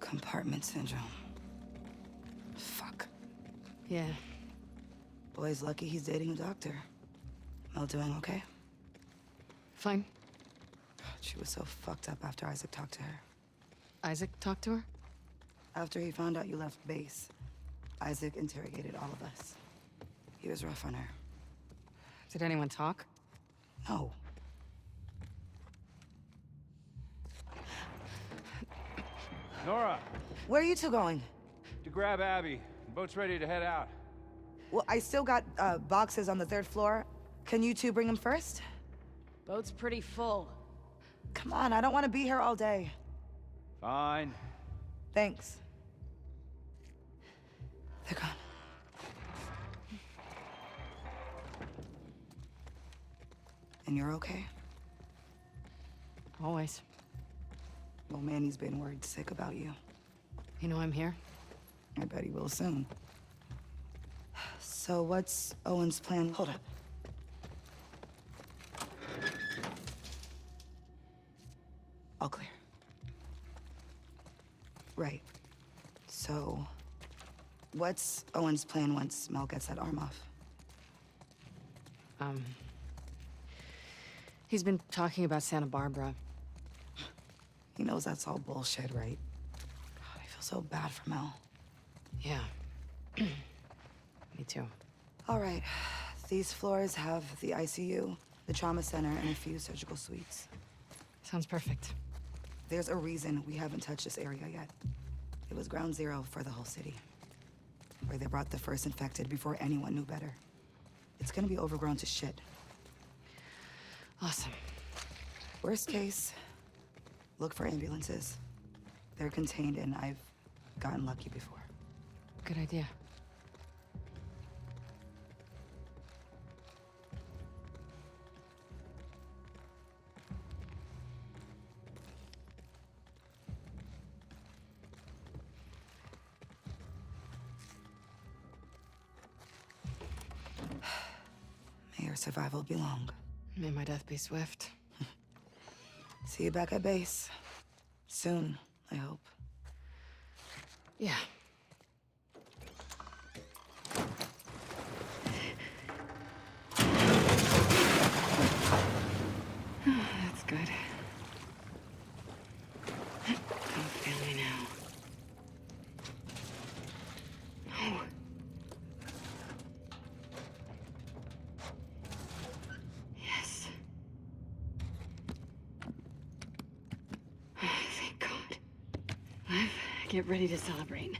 Compartment syndrome. Fuck. Yeah. Boy's lucky he's dating a doctor. Mel doing okay? Fine. She was so fucked up after Isaac talked to her. Isaac talked to her? After he found out you left base, Isaac interrogated all of us. He was rough on her. Did anyone talk? No. Nora, Where are you two going? to grab Abby. The boat's ready to head out. Well, I still got boxes on the 3rd floor. Can you two bring them first? Boat's pretty full. Come on, I don't want to be here all day. Fine. Thanks. They're gone. And you're okay? Always. Well, Manny's been worried sick about you. You know I'm here? I bet he will soon. So what's Owen's plan? Hold up. All clear. Right. So, what's Owen's plan once Mel gets that arm off? He's been talking about Santa Barbara. He knows that's all bullshit, right? God, I feel so bad for Mel. Yeah. Me too. All right. These floors have the ICU, the trauma center, and a few surgical suites. Sounds perfect. There's a reason we haven't touched this area yet. It was ground zero for the whole city, where they brought the first infected before anyone knew better. It's gonna be overgrown to shit. Awesome. Worst case, look for ambulances. They're contained and I've gotten lucky before. Good idea. May your survival be long. May my death be swift. See you back at base. Soon, I hope. Yeah. That's good. Don't fail me now. No. Yes. Thank God. Liv, get ready to celebrate.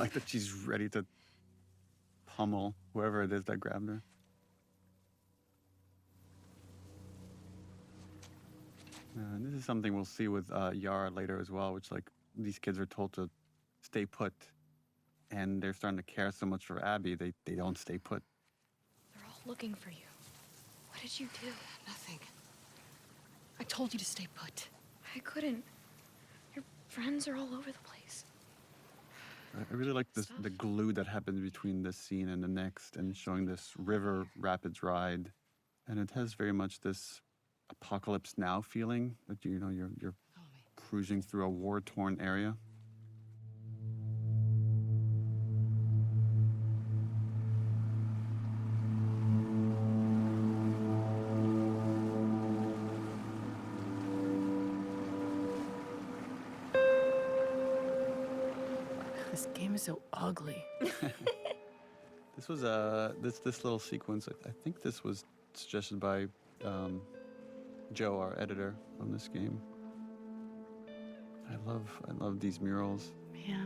like that she's ready to pummel whoever it is that grabbed her. And this is something we'll see with Yara later as well, which like these kids are told to stay put, and they're starting to care so much for Abby, they don't stay put. They're all looking for you. What did you do? Nothing. I told you to stay put. I couldn't. Your friends are all over the place. I really like this, the glue that happens between this scene and the next, and showing this river rapids ride, and it has very much this apocalypse now feeling that you're cruising through a war-torn area. This game is so ugly. This was this little sequence. I think this was suggested by Joe, our editor on this game. I love these murals. Yeah.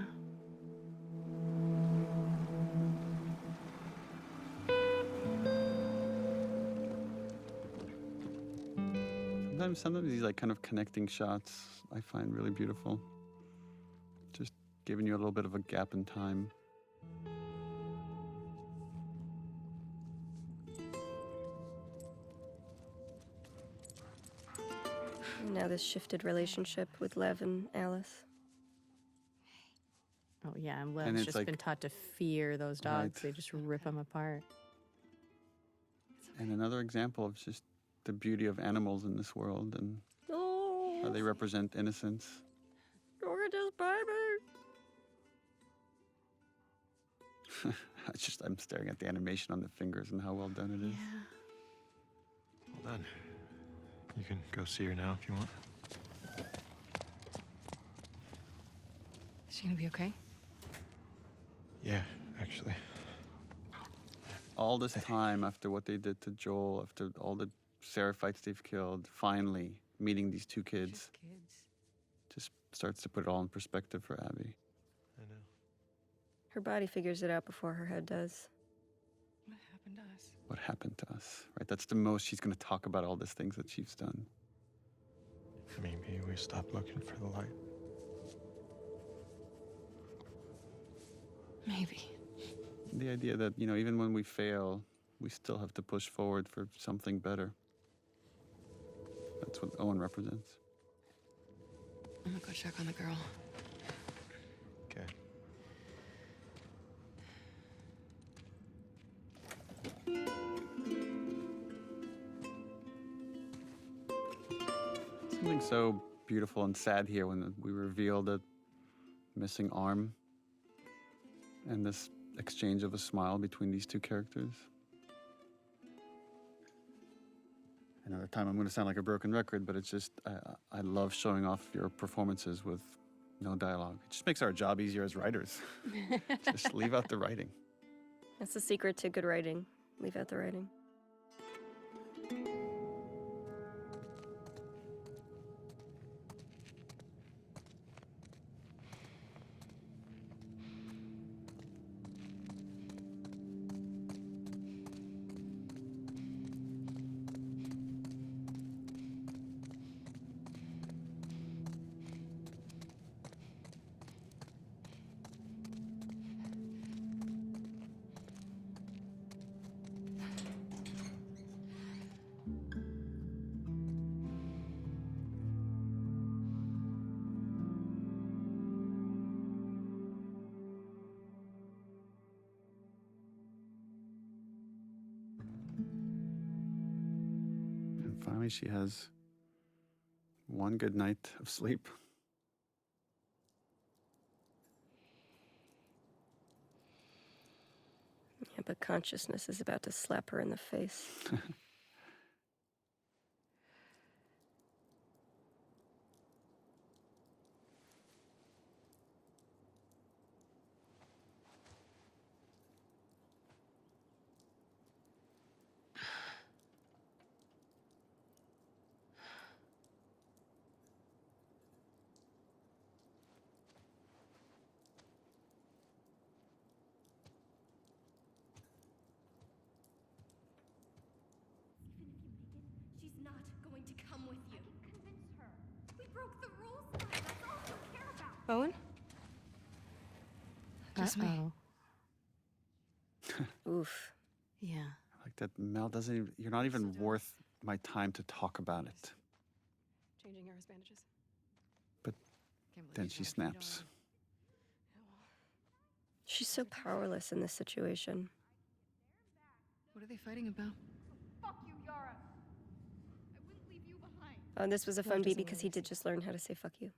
Sometimes these like kind of connecting shots I find really beautiful. Just giving you a little bit of a gap in time. Now this shifted relationship with Lev and Alice. Oh yeah, and And Lev's it's just like- been taught to fear those dogs. Right. They just rip them apart. And another example of just the beauty of animals in this world and how they represent innocence. Gorgeous baby. I'm staring at the animation on the fingers and how well done it is. Well done. You can go see her now if you want. Is she gonna be okay? Yeah, actually. All this time after what they did to Joel, after all the seraphites they've killed, finally meeting these two kids just starts to put it all in perspective for Abby. I know. Her body figures it out before her head does. What happened to us? What happened to us, right? That's the most she's going to talk about, all these things that she's done. Maybe we stopped looking for the light. Maybe. The idea that, even when we fail, we still have to push forward for something better. That's what Owen represents. I'm gonna go check on the girl. Okay. Something so beautiful and sad here when we reveal the missing arm and this exchange of a smile between these two characters. Another time I'm going to sound like a broken record, but it's just, I love showing off your performances with no dialogue. It just makes our job easier as writers. Just leave out the writing. That's the secret to good writing. Leave out the writing. And finally, she has one good night of sleep. Yeah, but consciousness is about to slap her in the face. going to come with you. Convince her. We broke the rules, Mom. That's all you care about. Owen? Just me. Oof. Yeah. Like that Mel doesn't even, you're not even worth my time to talk about it. Changing Yara's bandages. But Can't believe then you she don't have to snaps. She's so powerless in this situation. What are they fighting about? Fuck you, Yara. I wouldn't leave you behind. Oh, and this was a Love fun beat doesn't because he really did just learn how to say fuck you.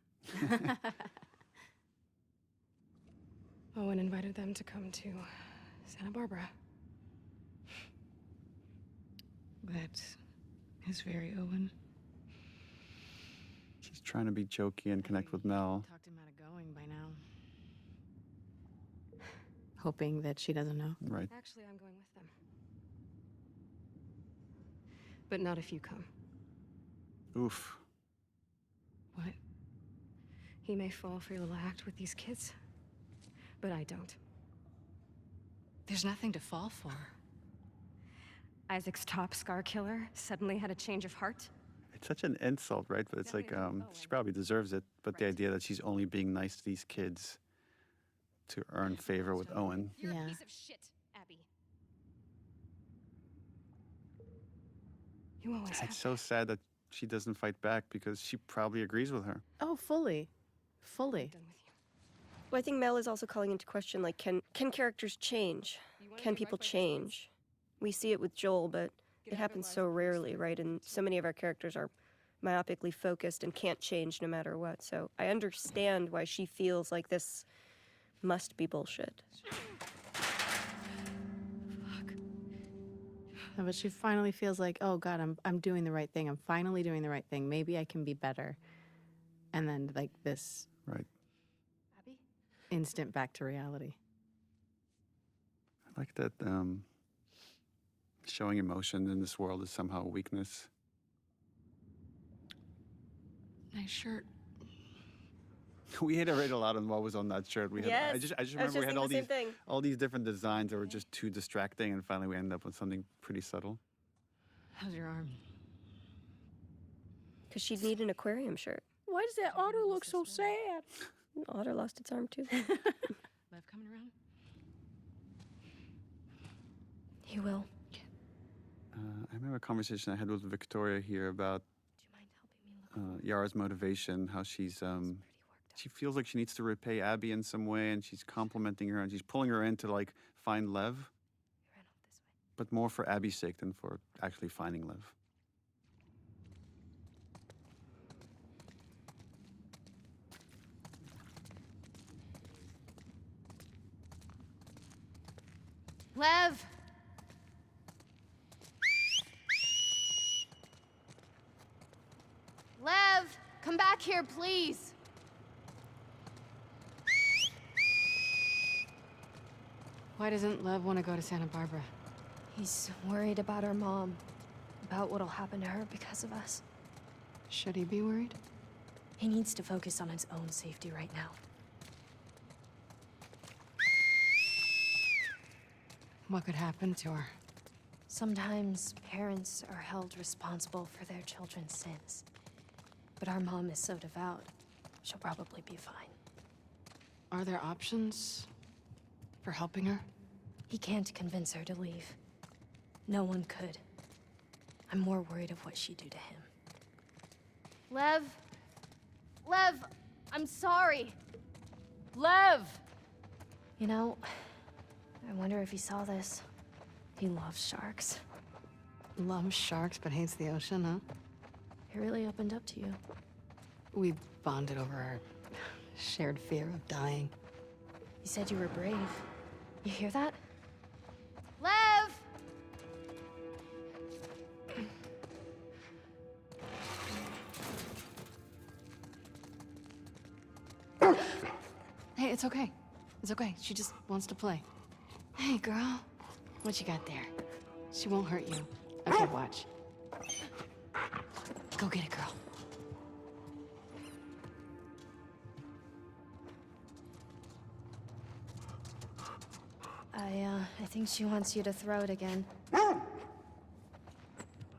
Owen invited them to come to Santa Barbara. That is very Owen. She's trying to be jokey and connect with Mel. Talked him out of going by now. Hoping that she doesn't know. Right. Actually, I'm going with them. But not if you come. Oof. What? He may fall for your little act with these kids, but I don't. There's nothing to fall for. Isaac's top scar killer suddenly had a change of heart. It's such an insult, right? But it's like, Definitely she probably deserves it. But the Right. idea that she's only being nice to these kids to earn favor with Owen. You're Yeah. a piece of shit, Abby. You always have. It's so sad that she doesn't fight back because she probably agrees with her. Oh, fully. Fully. Done with you. Well, I think Mel is also calling into question, like, can characters change? You wanna Can do people right by this change? We see it with Joel, but Get it out of happens life so first. rarely, right? And so many of our characters are myopically focused and can't change no matter what. So I understand why she feels like this must be bullshit. No, but she finally feels like, oh God, I'm doing the right thing. I'm finally doing the right thing. Maybe I can be better. And then like this Right. Abby? instant back to reality. I like that showing emotion in this world is somehow a weakness. Nice shirt. We iterated a lot on what was on that shirt. We had, I just I was remember we had all thinking the same these thing. all these different designs that were just too distracting, and finally we ended up with something pretty subtle. How's your arm? Because she'd need an aquarium shirt. Why does that otter look so sad? Otter lost its arm too. Lev coming around? He will. I remember a conversation I had with Victoria here about Do you mind helping me look Yara's motivation, how she's pretty worked up? she feels like she needs to repay Abby in some way, and she's complimenting her and she's pulling her in to like find Lev, You ran off this way. but more for Abby's sake than for actually finding Lev. Lev! Lev! Come back here, please! Why doesn't Lev want to go to Santa Barbara? He's worried about our mom. About what'll happen to her because of us. Should he be worried? He needs to focus on his own safety right now. What could happen to her? Sometimes parents are held responsible for their children's sins. But our mom is so devout, she'll probably be fine. Are there options for helping her? He can't convince her to leave. No one could. I'm more worried of what she'd do to him. Lev! Lev! I'm sorry! Lev! You know, I wonder if he saw this. He loves sharks. Loves sharks but hates the ocean, huh? He really opened up to you. We bonded over our shared fear of dying. He said you were brave. You hear that? Lev! Hey, it's okay. It's okay. She just wants to play. Hey, girl. What you got there? She won't hurt you. Okay, watch. Go get it, girl. I think she wants you to throw it again.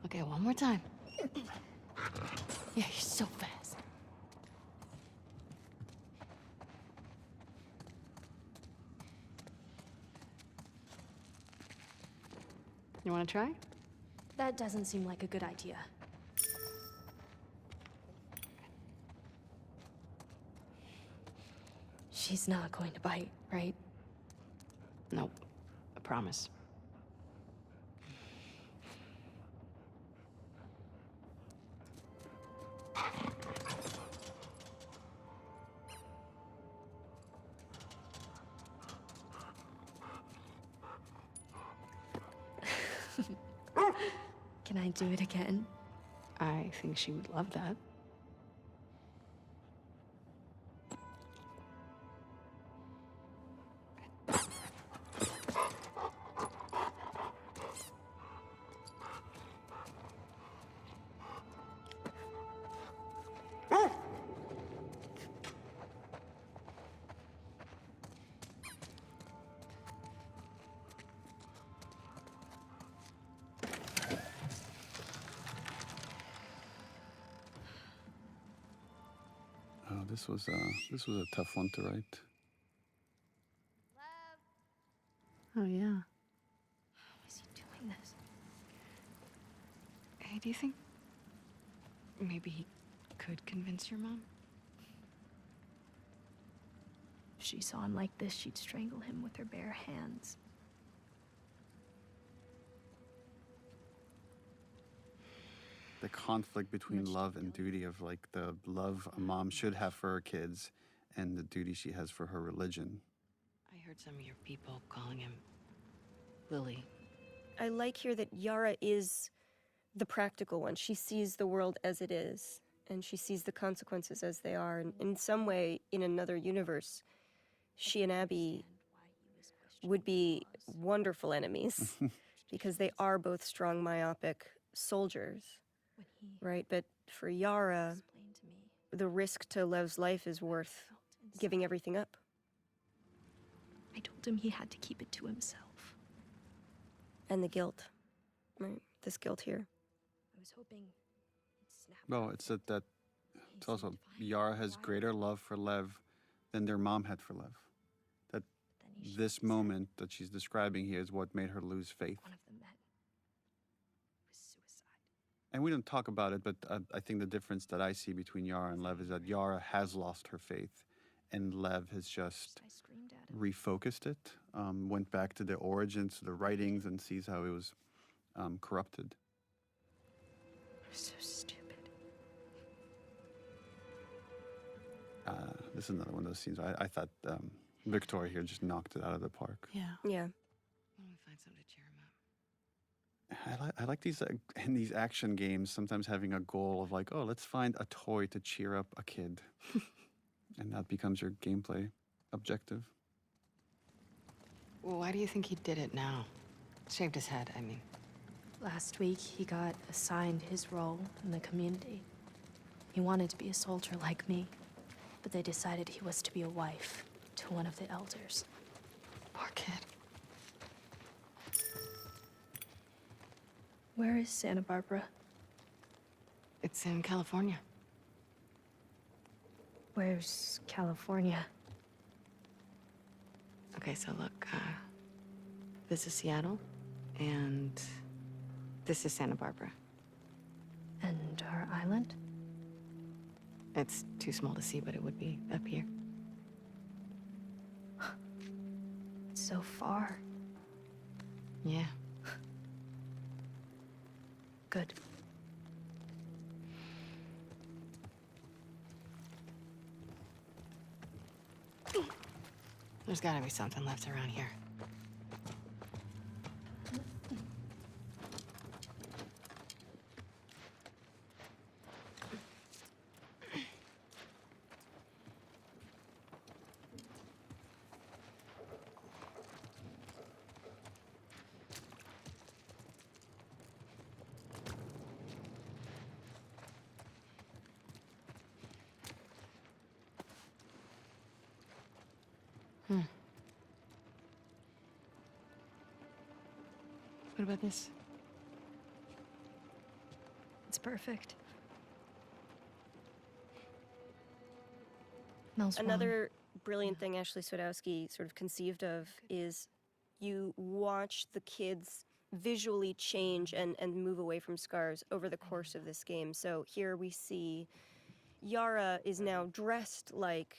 Okay, one more time. Yeah, you're so fast. You want to try? That doesn't seem like a good idea. She's not going to bite, right? Nope. I promise. Can I do it again? I think she would love that. Oh, this was a tough one to write. Oh, yeah. How is he doing this? Hey, do you think maybe he could convince your mom? If she saw him like this, she'd strangle him with her bare hands. The conflict between love and duty, of like the love a mom should have for her kids and the duty she has for her religion. I heard some of your people calling him Lily. I like here that Yara is the practical one. She sees the world as it is, and she sees the consequences as they are. And in some way, in another universe, she and Abby would be wonderful enemies because they are both strong, myopic soldiers, right? But for Yara, the risk to Lev's life is worth giving everything up. I told him he had to keep it to himself. And the guilt, right? This guilt here. I was hoping he'd snap. Well, it's that it's also Yara has greater love for Lev than their mom had for Lev. That this moment that she's describing here is what made her lose faith. One of the men was suicide. And we don't talk about it, but I think the difference that I see between Yara and Lev is that Yara has lost her faith, and Lev has just I screamed at him. refocused it, went back to the origins, to the writings, and sees how it was corrupted. I was so stupid. This is another one of those scenes. I thought Victoria here just knocked it out of the park. Yeah. Yeah. Why don't we find something to cheer him up? I like these in these action games. Sometimes having a goal of like, oh, let's find a toy to cheer up a kid, and that becomes your gameplay objective. Well, why do you think he did it now? Shaved his head, I mean. Last week, he got assigned his role in the community. He wanted to be a soldier like me, but they decided he was to be a wife to one of the elders. Poor kid. Where is Santa Barbara? It's in California. Where's California? Okay, so look, this is Seattle, and this is Santa Barbara. And our island? It's too small to see, but it would be up here. It's so far. Yeah. Good. There's gotta be something left around here. What about this? It's perfect. Mel's wrong. Another brilliant thing Ashley Swadowski sort of conceived of is you watch the kids visually change and move away from scars over the course of this game. So here we see Yara is now dressed like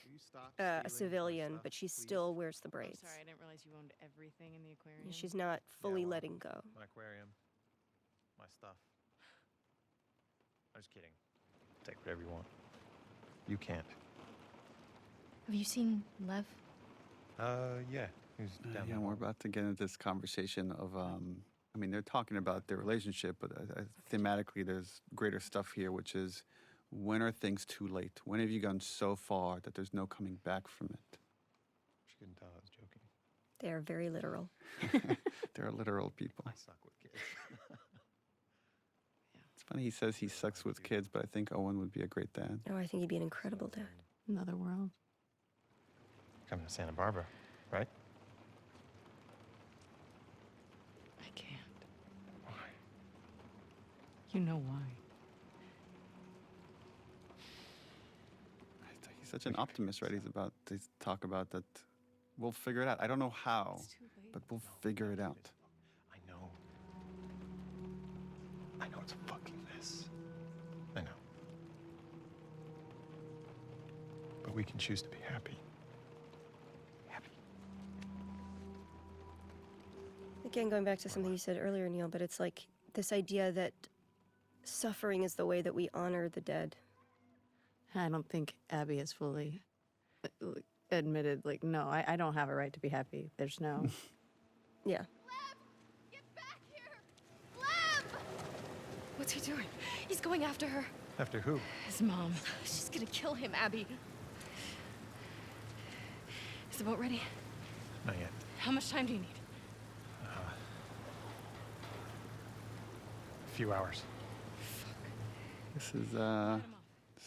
a civilian, but she still wears the braids. Sorry, I didn't realize you owned everything in the aquarium. And she's not fully well, letting go. My aquarium, my stuff. I'm just kidding. Take whatever you want. You can't. Have you seen Lev? Yeah. He's down Yeah, the we're hall. about to get into this conversation of, I mean, they're talking about their relationship, but thematically, there's greater stuff here, which is when are things too late? When have you gone so far that there's no coming back from it? She couldn't tell I was joking. They are very literal. They're literal people. I suck with kids. It's funny he says he sucks with kids, but I think Owen would be a great dad. Oh, I think he'd be an incredible dad. Another world. Coming to Santa Barbara, right? I can't. Why? You know why. He's such an optimist, right? He's about to talk about that. We'll figure it out. I don't know how, It's too late. but we'll figure it out. I know. I know it's a fucking mess. I know. But we can choose to be happy. Happy. Again, going back to something you said earlier, Neil, but it's like this idea that suffering is the way that we honor the dead. I don't think Abby has fully admitted, like, no, I don't have a right to be happy. There's no. Yeah. Lev! Get back here! Lev! What's he doing? He's going after her. After who? His mom. She's gonna kill him, Abby. Is the boat ready? Not yet. How much time do you need? A few hours. This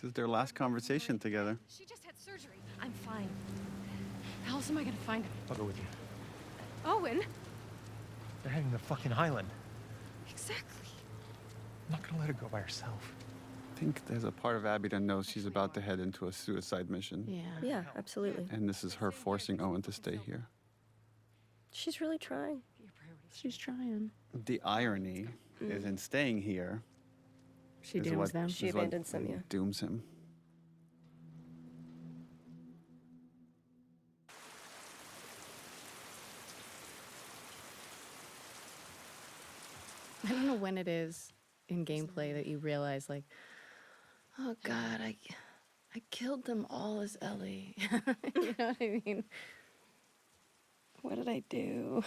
is their last conversation together. She just had surgery. I'm fine. How else am I gonna find him? I'll go with you. Owen? They're heading to fucking Highland. Exactly. I'm not gonna let her go by herself. I think there's a part of Abby that knows she's about to head into a suicide mission. Yeah. Yeah, absolutely. And this is her forcing Owen to stay here. She's really trying. She's trying. The irony is in staying here. She is dooms what- them. She is what abandons them, yeah. Dooms him. I don't know when it is in gameplay that you realize, like, oh God, I killed them all as Ellie. You know what I mean? What did I do?